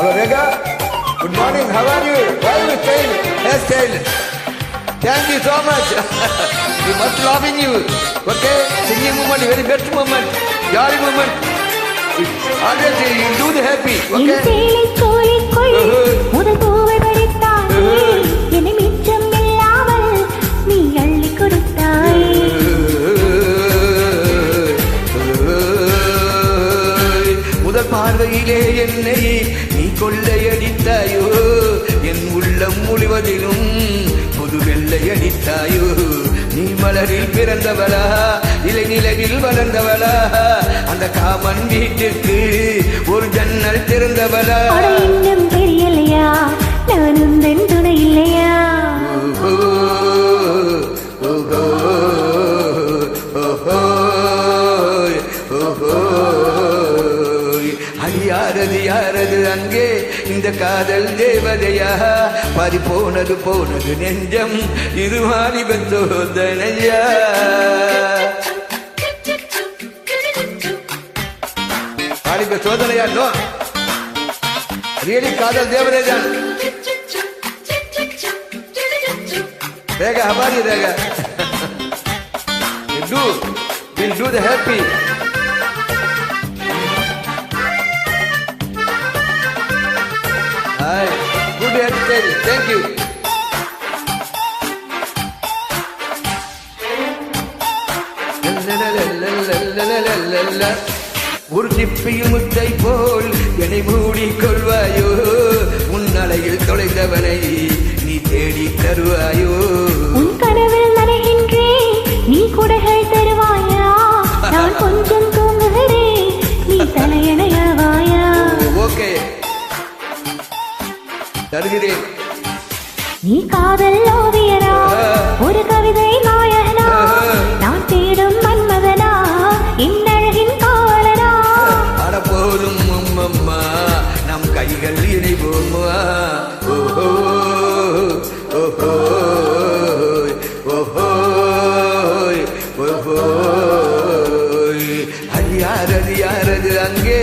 Hello, Rega. Good morning. How are you? Why are you staying? Hairstyle. Thank you so much. We must loving you. Okay? Singing moment, very best moment. Jolly moment. Always you do the happy. முதல் பார்வையிலே என்னை நீ கொள்ளையடித்தாயோ என் உள்ளம் முழுவதிலும் புது வெள்ளையடித்தாயோ நீ மலரில் பிறந்தவளா இலை நிலவில் வளர்ந்தவளா அந்த காமன் வீட்டுக்கு ஒரு ஜன்னல் திறந்தவளா இன்னும் தெரியலையா நான் உந்தன் துணை இல்லையா யாரது யாரது அங்கே இந்த காதல் தேவதையா பறி போனது போனது நெஞ்சம் இது வாலிப சோதனையா வாலிப சோதனையா நோ ரியலி காதல் தேவதை தான் Rekha ஹவாரி Rekha we'll do the happy. Hi, good hairstyle. Thank you. ஒரு திப்பியில் முத்தை போல் என்னை மூடிக்கொள்வாயோ உன் அலையில் தொலைந்தவனை நீ தேடி தருவாயோ உன் கனவில் நனைகின்றேன் நீ குடைகள் தருவாயா நான் கொஞ்சம் தூங்குகிறேன் நீ தலையணையாவாயா ஓகே தருகிறேன் நீ காதல் ஓவியனா ஒரு கவிதை நாயகனா நான் தேடும் மன்மதனா இன்னழகின் காவலனா அட போதும் அம்மம்மா நம் கைகள் இணைவோமா ஓஹோ ஓஹோ ஓஹோ ஓஹோ அது யாரது அங்கே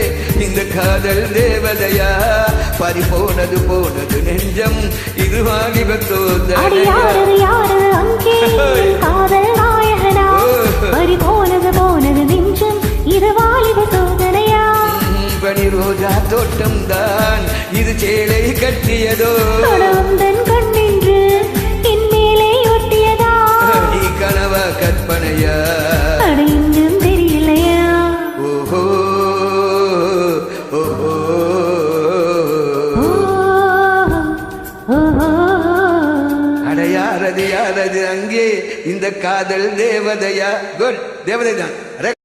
இந்த காதல் தேவதையா பறி போனது போனது நெஞ்சம் இது வாலிப சோதனையா யாரது அங்கே காதல் நாயகனா பறி போனது போனது நெஞ்சம் இது வாலிப சோதனையா பனி ரோஜா தோட்டம் தான் இது சேலை கட்டியதோ தன் கண்ணின்று என் மேலே ஒட்டியதா நீ கனவா கற்பனையா இன்னும் தெரியலையா ஓஹோ ஓஹோ அட யாரது அங்கே இந்த காதல் தேவதையா குட் தேவதை தான்